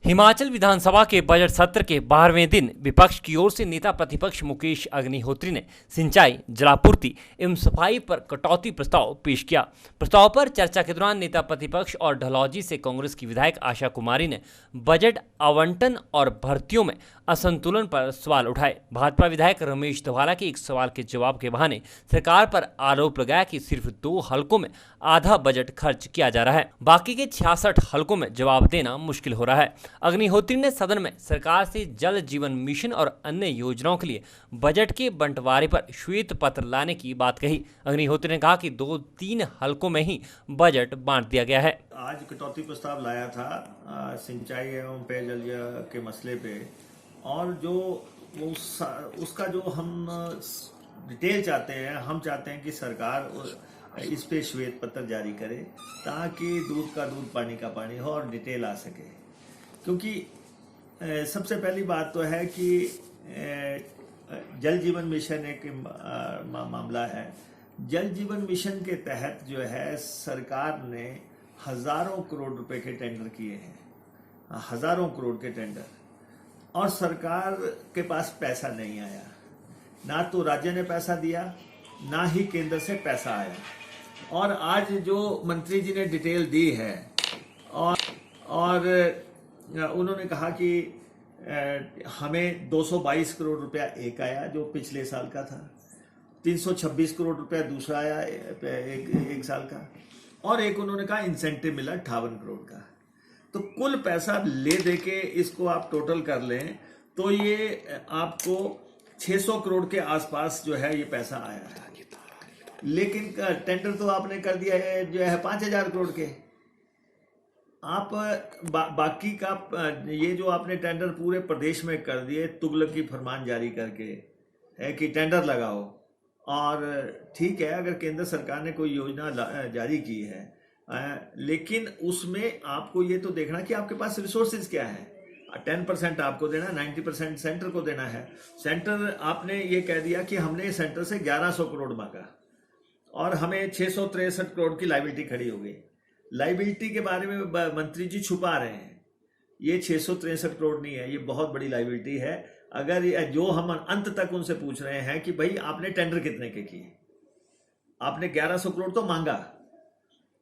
हिमाचल विधानसभा के बजट सत्र के 12वें दिन विपक्ष की ओर से नेता प्रतिपक्ष मुकेश अग्निहोत्री ने सिंचाई, जलापूर्ति एवं सफाई पर कटौती प्रस्ताव पेश किया। प्रस्ताव पर चर्चा के दौरान नेता प्रतिपक्ष और डलहौजी से कांग्रेस की विधायक आशा कुमारी ने बजट आवंटन और भर्तियों में असंतुलन पर सवाल उठाए। भाजपा विधायक रमेश धवाला के एक सवाल के जवाब के बहाने सरकार पर आरोप लगाया कि सिर्फ 2 हलकों में आधा बजट खर्च किया जा रहा है, बाकी के 66 हलकों में जवाब देना मुश्किल हो रहा है। अग्निहोत्री ने सदन में सरकार से जल जीवन मिशन और अन्य योजनाओं के लिए बजट के बंटवारे पर श्वेत पत्र लाने की बात कही। अग्निहोत्री ने कहा कि 2-3 हलकों में ही बजट बांट दिया गया है। आज कटौती प्रस्ताव लाया था सिंचाई एवं पेयजल के मसले पे, और जो उसका जो हम डिटेल चाहते हैं, हम चाहते हैं कि सरकार इस पे श्वेत पत्र जारी करे ताकि दूध का दूध पानी का पानी हो और डिटेल आ सके। क्योंकि सबसे पहली बात तो है कि जल जीवन मिशन एक मामला है। जल जीवन मिशन के तहत जो है सरकार ने हजारों करोड़ रुपए के टेंडर किए हैं, हजारों करोड़ के टेंडर, और सरकार के पास पैसा नहीं आया। ना तो राज्य ने पैसा दिया, ना ही केंद्र से पैसा आया। और आज जो मंत्री जी ने डिटेल दी है और उन्होंने कहा कि हमें 222 करोड़ रुपया एक आया जो पिछले साल का था, 326 करोड़ रुपया दूसरा आया एक साल का, और एक उन्होंने कहा इंसेंटिव मिला 58 करोड़ का। तो कुल पैसा ले दे के इसको आप टोटल कर लें तो ये आपको 600 करोड़ के आसपास जो है ये पैसा आया है। लेकिन टेंडर तो आपने कर दिया है जो है 5000 करोड़ के। आप बाकी का ये जो आपने टेंडर पूरे प्रदेश में कर दिए तुगलक की फरमान जारी करके है कि टेंडर लगाओ। और ठीक है, अगर केंद्र सरकार ने कोई योजना जारी की है, लेकिन उसमें आपको ये तो देखना कि आपके पास रिसोर्सेज क्या है। 10% आपको देना, 90% सेंटर को देना है। सेंटर आपने ये कह दिया कि हमने सेंटर से 1100 करोड़ मांगा और हमें 663 करोड़ की लायबिलिटी खड़ी हो गई। लायबिलिटी के बारे में मंत्री जी छुपा रहे हैं। ये 663 करोड़ नहीं है, ये बहुत बड़ी लायबिलिटी है। अगर जो हम अंत तक उनसे पूछ रहे हैं कि भाई आपने टेंडर कितने के किए, आपने 1100 करोड़ तो मांगा,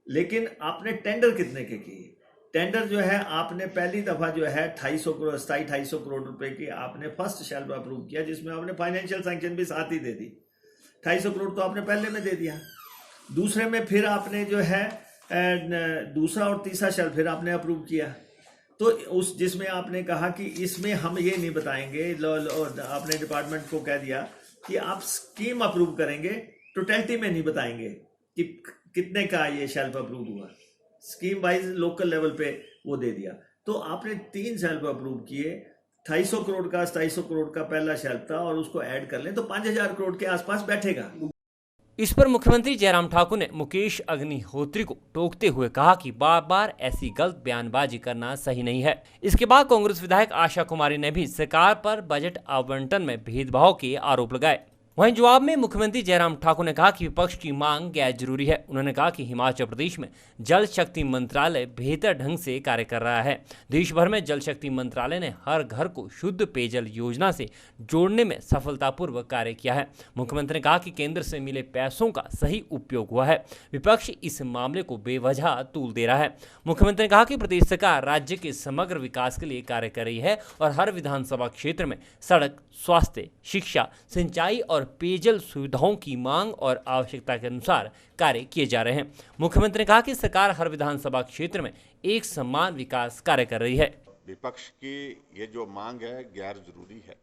लेकिन आपने टेंडर कितने के किए। टेंडर जो है आपने पहली दफा जो है 250 करोड़ रुपए की आपने फर्स्ट शेल्फ अप्रूव किया, जिसमें आपने फाइनेंशियल सैंक्शन भी साथ ही दे दी। 250 करोड़ तो आपने पहले में दे दिया। दूसरे में फिर आपने जो है दूसरा और तीसरा शेल्फ फिर आपने अप्रूव किया। तो उस जिसमें आपने कहा कि इसमें हम ये नहीं बताएंगे, आपने डिपार्टमेंट को कह दिया कि आप स्कीम अप्रूव करेंगे, टोटलिटी में नहीं बताएंगे कि कितने का ये शेल्फ अप्रूव हुआ। स्कीम वाइज लोकल लेवल पे वो दे दिया। तो आपने 3 शेल्फ अप्रूव किए, 250 करोड़ का 250 करोड़ का पहला शेल्फ था, और उसको ऐड कर लें तो 5000 करोड़ के आसपास बैठेगा। इस पर मुख्यमंत्री जयराम ठाकुर ने मुकेश अग्निहोत्री को टोकते हुए कहा कि बार बार ऐसी गलत बयानबाजी करना सही नहीं है। इसके बाद कांग्रेस विधायक आशा कुमारी ने भी सरकार पर बजट आवंटन में भेदभाव के आरोप लगाए। वहीं जवाब में मुख्यमंत्री जयराम ठाकुर ने कहा कि विपक्ष की मांग गैर जरूरी है। उन्होंने कहा कि हिमाचल प्रदेश में जल शक्ति मंत्रालय बेहतर ढंग से कार्य कर रहा है। देश भर में जल शक्ति मंत्रालय ने हर घर को शुद्ध पेयजल योजना से जोड़ने में सफलतापूर्वक कार्य किया है। मुख्यमंत्री ने कहा कि केंद्र से मिले पैसों का सही उपयोग हुआ है। विपक्ष इस मामले को बेवजह तूल दे रहा है। मुख्यमंत्री ने कहा कि प्रदेश सरकार राज्य के समग्र विकास के लिए कार्य कर रही है और हर विधानसभा क्षेत्र में सड़क, स्वास्थ्य, शिक्षा, सिंचाई और पेयजल सुविधाओं की मांग और आवश्यकता के अनुसार कार्य किए जा रहे हैं। मुख्यमंत्री ने कहा कि सरकार हर विधानसभा क्षेत्र में एक समान विकास कार्य कर रही है। विपक्ष की ये जो मांग है गैर जरूरी है,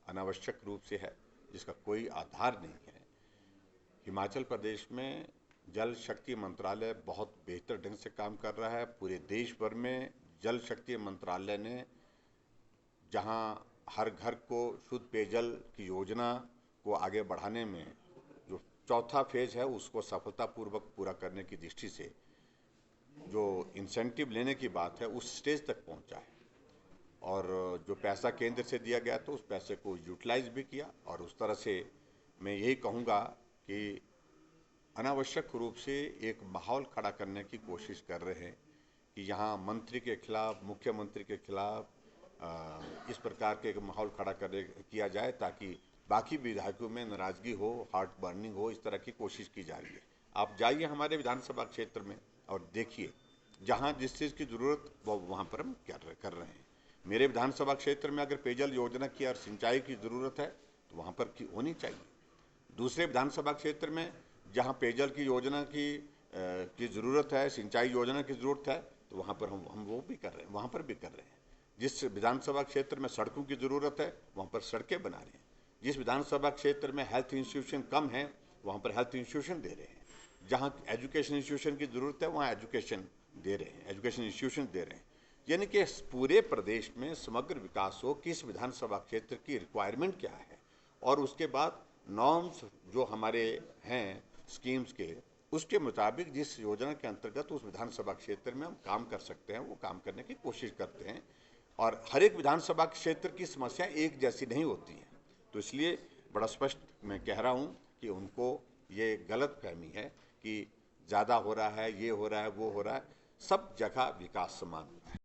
अनावश्यक रूप से है, जिसका कोई आधार नहीं है। हिमाचल प्रदेश में जल शक्ति मंत्रालय बहुत बेहतर ढंग से काम कर रहा है। पूरे देश भर में जल शक्ति मंत्रालय ने जहां हर घर को शुद्ध पेयजल की योजना को आगे बढ़ाने में जो चौथा फेज है उसको सफलतापूर्वक पूरा करने की दृष्टि से जो इंसेंटिव लेने की बात है उस स्टेज तक पहुंचा है। और जो पैसा केंद्र से दिया गया तो उस पैसे को यूटिलाइज भी किया। और उस तरह से मैं यही कहूँगा कि अनावश्यक रूप से एक माहौल खड़ा करने की कोशिश कर रहे हैं कि यहाँ मंत्री के खिलाफ, मुख्यमंत्री के खिलाफ इस प्रकार के माहौल खड़ा किया जाए ताकि बाकी विधायकों में नाराजगी हो, हार्ट बर्निंग हो, इस तरह की कोशिश की जा रही है। आप जाइए हमारे विधानसभा क्षेत्र में और देखिए, जहाँ जिस चीज़ की ज़रूरत वो वहाँ पर हम कर रहे हैं। मेरे विधानसभा क्षेत्र में अगर पेयजल योजना की और सिंचाई की ज़रूरत है तो वहाँ पर होनी चाहिए। दूसरे विधानसभा क्षेत्र में जहाँ पेयजल की योजना की ज़रूरत है, सिंचाई योजना की ज़रूरत है, तो वहाँ पर हम वो भी कर रहे हैं, वहाँ पर भी कर रहे हैं। जिस विधानसभा क्षेत्र में सड़कों की ज़रूरत है वहाँ पर सड़कें बना रहे हैं। जिस विधानसभा क्षेत्र में हेल्थ इंस्टीट्यूशन कम है वहाँ पर हेल्थ इंस्टीट्यूशन दे रहे हैं। जहाँ एजुकेशन इंस्टीट्यूशन की ज़रूरत है वहाँ एजुकेशन दे रहे हैं, एजुकेशन इंस्टीट्यूशन दे रहे हैं। यानी कि पूरे प्रदेश में समग्र विकास हो, किस विधानसभा क्षेत्र की रिक्वायरमेंट क्या है और उसके बाद नॉर्म्स जो हमारे हैं स्कीम्स के, उसके मुताबिक जिस योजना के अंतर्गत उस विधानसभा क्षेत्र में हम काम कर सकते हैं वो काम करने की कोशिश करते हैं। और हर एक विधानसभा क्षेत्र की समस्या एक जैसी नहीं होती हैं, तो इसलिए बड़ा स्पष्ट मैं कह रहा हूँ कि उनको ये गलत फहमी है कि ज़्यादा हो रहा है, ये हो रहा है, वो हो रहा है। सब जगह विकास समान है।